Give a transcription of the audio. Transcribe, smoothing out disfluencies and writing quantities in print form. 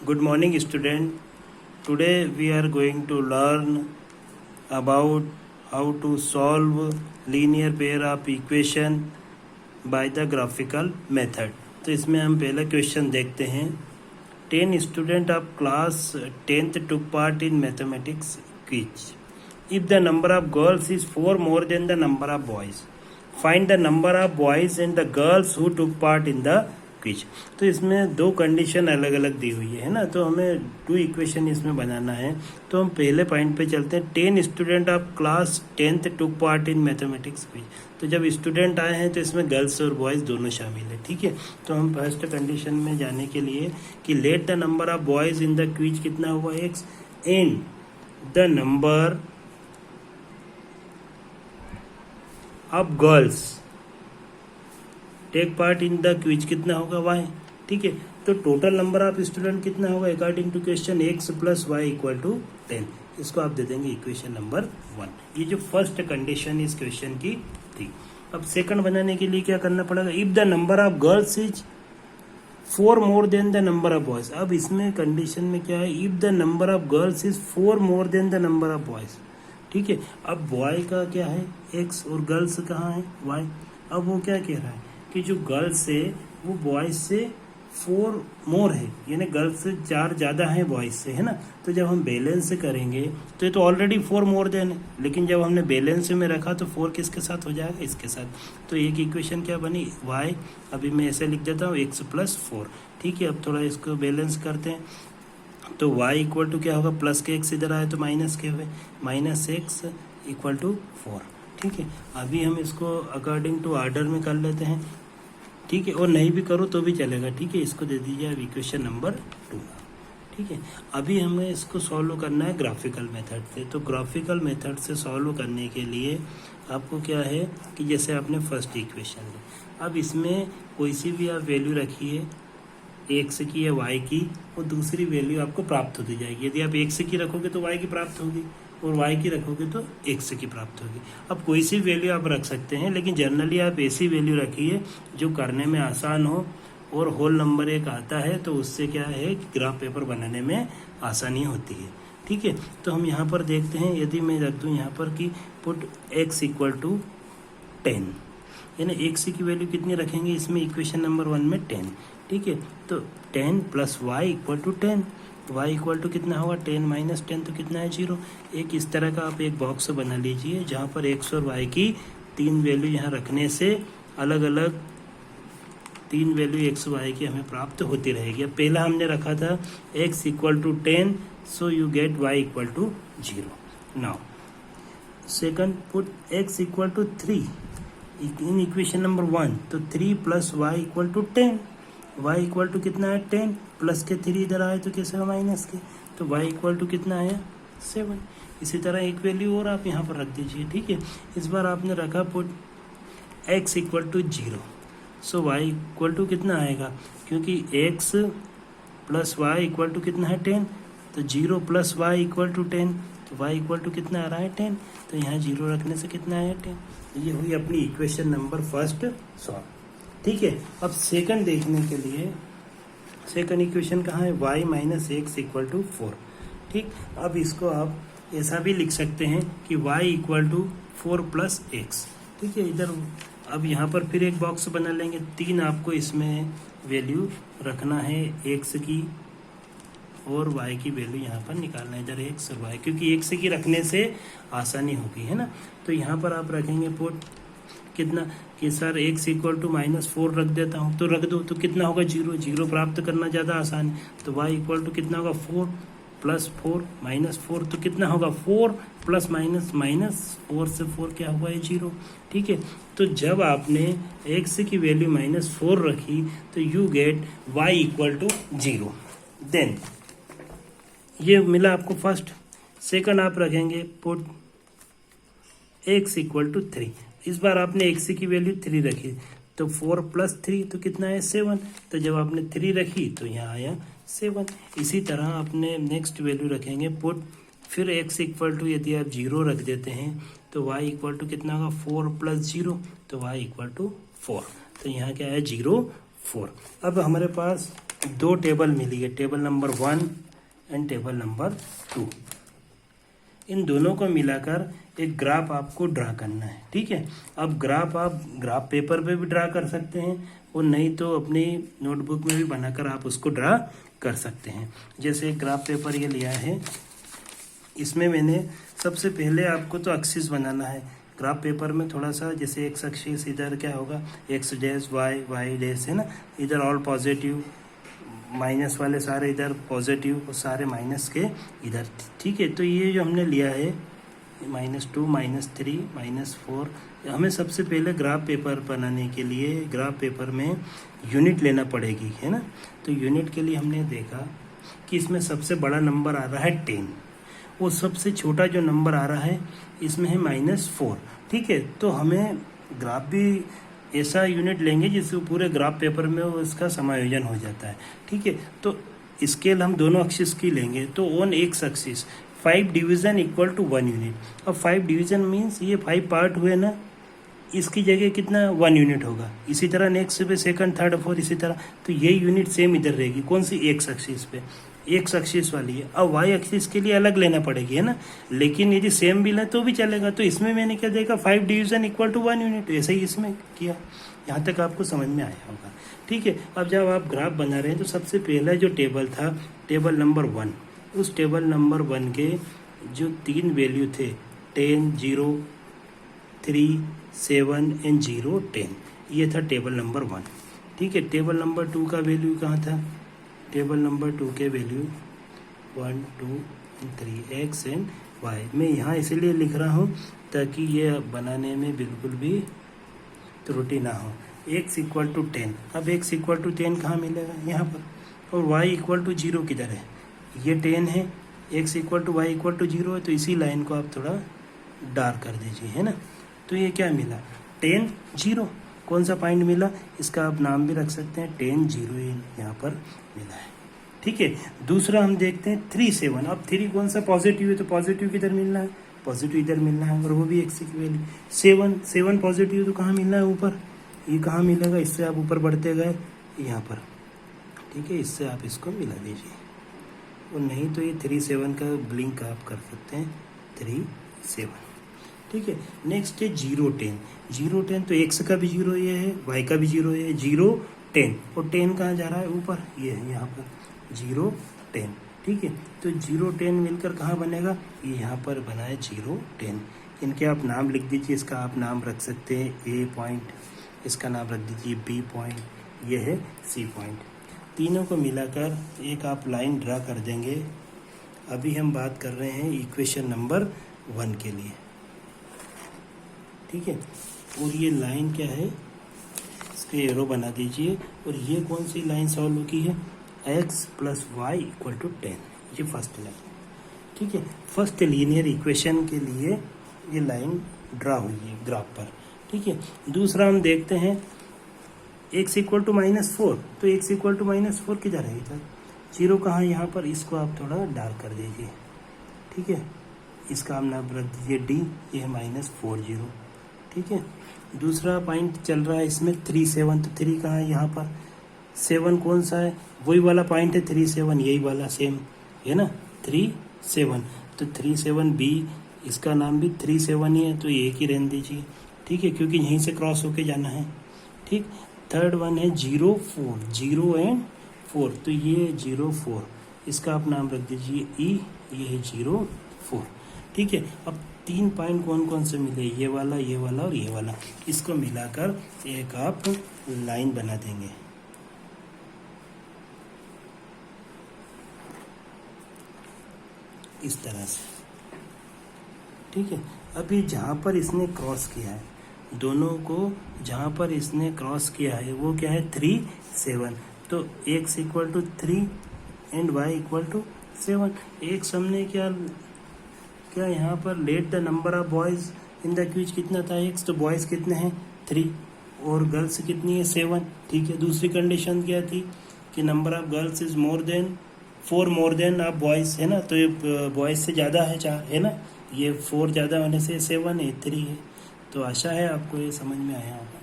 Good morning, student. Today we are going to learn about how to solve linear pair of equation by the graphical method. तो इसमें हम पहला question देखते हैं. 10 student of class 10th took part in mathematics quiz. If the number of girls is 4 more than the number of boys, find the number of boys and the girls who took part in the quiz. तो इसमें दो condition अलग अलग दी हुई है ना, तो हमें टू इक्वेशन इसमें बनाना है. तो हम पहले पॉइंट पे चलते हैं. 10 student of class 10th took part in mathematics quiz. तो जब स्टूडेंट आए हैं तो इसमें गर्ल्स और बॉयज़ दोनों शामिल है. ठीक है, तो हम फर्स्ट कंडीशन में जाने के लिए कि let the number of boys in the quiz कितना हुआ x in the number of girls take part in the quiz कितना होगा y. ठीक है, तो टोटल नंबर ऑफ स्टूडेंट कितना होगा according to question x plus Y equal to 10. इसको आप दे देंगे इक्वेशन नंबर 1. ये जो फर्स्ट कंडीशन इस क्वेश्चन की थी. अब सेकंड बनाने के लिए क्या करना पड़ेगा. If the number of girls is 4 more than the number of boys. अब इसमें कंडीशन में क्या है, if the number of girls is 4 more than the number of boys. ठीक है, अब बॉय का क्या है x और गर्ल्स कहाँ है y. अब वो क्या कह रहा है कि जो गर्ल्स है वो बॉयज से 4 मोर है, यानी गर्ल्स से 4 ज़्यादा है बॉयज से, है ना. तो जब हम बैलेंस करेंगे तो ये तो ऑलरेडी 4 मोर देन है, लेकिन जब हमने बैलेंस में रखा तो 4 किसके साथ हो जाएगा, इसके साथ. तो एक इक्वेशन क्या बनी y. अभी मैं ऐसे लिख देता हूँ x प्लस 4. ठीक है, अब थोड़ा इसको बैलेंस करते हैं. तो y इक्वल टू क्या होगा, प्लस के x इधर आए तो माइनस के हुए, माइनस एक्स इक्वल टू 4. ठीक है, अभी हम इसको अकॉर्डिंग टू आर्डर में कर लेते हैं. ठीक है, और नहीं भी करो तो भी चलेगा. ठीक है, इसको दे दीजिए अब इक्वेशन नंबर 2. ठीक है, अभी हमें इसको सॉल्व करना है ग्राफिकल मेथड से. तो ग्राफिकल मेथड से सॉल्व करने के लिए आपको क्या है कि जैसे आपने फर्स्ट इक्वेशन ली, अब इसमें कोई सी भी आप वैल्यू रखिए x की या y की, और दूसरी वैल्यू आपको प्राप्त होती जाएगी. यदि आप x की रखोगे तो y की प्राप्त होगी, और y की रखोगे तो x की प्राप्त होगी. अब कोई सी वैल्यू आप रख सकते हैं, लेकिन जनरली आप ऐसी वैल्यू रखिए जो करने में आसान हो, और होल नंबर एक आता है तो उससे क्या है ग्राफ पेपर बनाने में आसानी होती है. ठीक है, तो हम यहाँ पर देखते हैं. यदि मैं रख दूँ यहाँ पर कि पुट x इक्वल टू 10, यानी x की वैल्यू कितनी रखेंगे इसमें इक्वेशन नंबर 1 में 10. ठीक है, तो 10 plus Y equal to 10. y equal to कितना होगा 10 माइनस 10 तो कितना है 0. एक इस तरह का आप एक बॉक्स बना लीजिए जहाँ पर x और y की 3 वैल्यू यहाँ रखने से अलग अलग 3 वैल्यू x y की हमें प्राप्त होती रहेगी. अब पहला हमने रखा था x equal to 10, so you get y equal to 0. Now second put x equal to 3 in equation number 1. तो 3 plus Y equal to 10. y equal to कितना है 10, प्लस के 3 इधर आए तो कैसे माइनस के, तो y इक्वल टू कितना आया 7. इसी तरह एक वैल्यू और आप यहाँ पर रख दीजिए. ठीक है, इस बार आपने रखा put x equal to 0, so y equal to कितना आएगा, क्योंकि x plus Y equal to कितना है 10, तो 0 प्लस वाई इक्वल टू 10, तो y इक्वल टू कितना आ रहा है 10, तो यहाँ 0 रखने से कितना आया 10. ये हुई अपनी इक्वेशन नंबर फर्स्ट सॉल्व. ठीक है, अब सेकंड देखने के लिए सेकंड इक्वेशन कहाँ है, y minus X equal to 4. ठीक, अब इसको आप ऐसा भी लिख सकते हैं कि y equal to 4 plus X. ठीक है, इधर अब यहाँ पर फिर एक बॉक्स बना लेंगे. 3 आपको इसमें वैल्यू रखना है x की, और y की वैल्यू यहाँ पर निकालना है, इधर x और y, क्योंकि x की रखने से आसानी होगी, है ना. तो यहाँ पर आप रखेंगे पुट कितना कि सर x इक्वल टू -4 रख देता हूँ, तो रख दो, तो कितना होगा 0. 0 प्राप्त करना ज़्यादा आसान है. तो y इक्वल टू कितना होगा 4 प्लस 4 माइनस 4, तो कितना होगा 4 प्लस माइनस माइनस 4 से 4 क्या हुआ है 0. ठीक है, तो जब आपने x की वैल्यू -4 रखी तो you get y equal to 0. Then ये मिला आपको फर्स्ट. सेकंड आप रखेंगे पुट x इक्वल टू 3. इस बार आपने x की वैल्यू 3 रखी, तो 4 प्लस 3 तो कितना है 7. तो जब आपने 3 रखी तो यहाँ आया 7. इसी तरह आपने नेक्स्ट वैल्यू रखेंगे पुट फिर x इक्वल टू, यदि आप 0 रख देते हैं तो y इक्वल टू कितना होगा 4 प्लस 0, तो y इक्वल टू 4. तो यहाँ क्या है 0 4. अब हमारे पास दो टेबल मिली है, table number 1 and table number 2। इन दोनों को मिलाकर एक ग्राफ आपको ड्रा करना है, ठीक है। अब ग्राफ आप ग्राफ पेपर पे भी ड्रा कर सकते हैं और नहीं तो अपनी नोटबुक में भी बनाकर आप उसको ड्रा कर सकते हैं। जैसे एक ग्राफ पेपर ये लिया है, इसमें मैंने सबसे पहले आपको तो एक्सिस बनाना है। ग्राफ पेपर में थोड़ा सा जैसे एक्स एक्सिस इधर क्या होगा, एक्स डैश वाई डैश है ना, इधर ऑल पॉजिटिव, माइनस वाले सारे इधर पॉजिटिव और सारे माइनस के इधर, ठीक है। तो ये जो हमने लिया है -2 -3 -4, हमें सबसे पहले ग्राफ पेपर बनाने के लिए ग्राफ पेपर में यूनिट लेना पड़ेगी, है ना। तो यूनिट के लिए हमने देखा कि इसमें सबसे बड़ा नंबर आ रहा है 10, वो सबसे छोटा जो नंबर आ रहा है इसमें है -4, ठीक है। तो हमें ग्राफ भी ऐसा यूनिट लेंगे जिससे पूरे ग्राफ पेपर में उसका समायोजन हो जाता है, ठीक है। तो स्केल हम दोनों एक्सिस की लेंगे, तो on X axis 5 division equal to 1 unit. अब 5 डिवीजन मीन्स ये 5 पार्ट हुए ना, इसकी जगह कितना 1 यूनिट होगा। इसी तरह नेक्स्ट पे सेकंड थर्ड फोर्थ इसी तरह, तो ये यूनिट सेम इधर रहेगी। कौन सी, एक्स एक्सिस पे, एक्स एक्सिस वाली है। अब वाई एक्सिस के लिए अलग लेना पड़ेगी, है ना। लेकिन यदि सेम भी लें तो भी चलेगा। तो इसमें मैंने क्या देखा, 5 डिवीजन इक्वल टू 1 यूनिट, ऐसे ही इसमें किया। यहाँ तक आपको समझ में आया होगा, ठीक है। अब जब आप ग्राफ बना रहे हैं तो सबसे पहला जो टेबल था, टेबल नंबर 1, उस टेबल नंबर 1 के जो 3 वैल्यू थे 10, 0, 3, 7 एंड 0, 10, ये था टेबल नंबर 1, ठीक है। टेबल नंबर 2 का वैल्यू कहाँ था, टेबल नंबर 2 के value 1, 2 and 3 X and Y. मैं यहाँ इसलिए लिख रहा हूँ ताकि ये बनाने में बिल्कुल भी त्रुटि ना हो। x इक्वल टू 10, अब x इक्वल टू 10 कहाँ मिलेगा, यहाँ पर, और y इक्वल टू 0 किधर है, ये 10 है, x equal to Y equal to 0 है, तो इसी लाइन को आप थोड़ा डार्क कर दीजिए, है ना। तो ये क्या मिला, 10, 0, कौन सा पॉइंट मिला, इसका आप नाम भी रख सकते हैं, 10, 0 यहाँ पर मिला है, ठीक है। दूसरा हम देखते हैं 3, 7। अब 3 कौन सा पॉजिटिव है, तो पॉजिटिव किधर मिलना है, पॉजिटिव इधर मिलना है, और वो भी एक्स की वैल्यू। 7 पॉजिटिव तो कहाँ मिलना है, ऊपर, ये कहाँ मिलेगा, इससे आप ऊपर बढ़ते गए यहाँ पर, ठीक है। इससे आप इसको मिला दीजिए, और नहीं तो ये 3, 7 का ब्लिंक आप कर सकते हैं, 3, 7, ठीक है। नेक्स्ट है 0, 10। 0, 10 तो एक्स का भी 0 ये है, वाई का भी 0 है, 0, 10, और 10 कहाँ जा रहा है, ऊपर, ये है यहाँ पर 0, 10, ठीक है। तो 0, 10 मिलकर कहाँ बनेगा, ये यहाँ पर बना है 0, 10। इनके आप नाम लिख दीजिए, इसका आप नाम रख सकते हैं ए पॉइंट, इसका नाम रख दीजिए बी पॉइंट, ये है सी पॉइंट। तीनों को मिलाकर एक आप लाइन ड्रा कर देंगे। अभी हम बात कर रहे हैं इक्वेशन नंबर 1 के लिए, ठीक है। और ये लाइन क्या है, इसके एरो बना दीजिए, और ये कौन सी लाइन सॉल्व की है, x + y = 10, ये फर्स्ट लाइन, ठीक है। फर्स्ट लीनियर इक्वेशन के लिए ये लाइन ड्रा हुई है ग्राफ पर, ठीक है। दूसरा हम देखते हैं x = -4, तो x = -4 किधर है, इधर 0 कहाँ, यहाँ पर, इसको आप थोड़ा डार्क कर दीजिए, ठीक है। इसका आप नाम रख दीजिए d, ये है -40, ठीक है। दूसरा पॉइंट चल रहा है इसमें 3, 7, तो 3 कहाँ है, यहाँ पर। 7 कौन सा है, वही वाला पॉइंट है 3, 7, यही वाला सेम है ना, 3, 7, तो 3, 7 b, इसका नाम भी 3, 7 ही है, तो ये एक ही रहने दीजिए, ठीक है, क्योंकि यहीं से क्रॉस होके जाना है, ठीक। थर्ड वन है 0, 4, 0 एंड 4, तो ये 0, 4, इसका आप नाम रख दीजिए e, ये है 0, 4, ठीक है। अब 3 पॉइंट कौन कौन से मिले, ये वाला और ये वाला, इसको मिलाकर एक आप लाइन बना देंगे, इस तरह से, ठीक है। अभी जहाँ पर इसने क्रॉस किया है, दोनों को जहाँ पर इसने क्रॉस किया है वो क्या है, 3, 7, तो x = 3 एंड y = 7। एक हमने क्या यहाँ पर late the number of boys in the quiz कितना था, x, तो बॉयज कितने हैं 3 और गर्ल्स कितनी है 7, ठीक है। दूसरी कंडीशन क्या थी कि number of girls is four more than of boys, है ना, तो ये बॉयज से ज़्यादा है 4, है ना, ये 4 ज़्यादा होने से 7 है, 3 है। तो आशा है आपको ये समझ में आया होगा।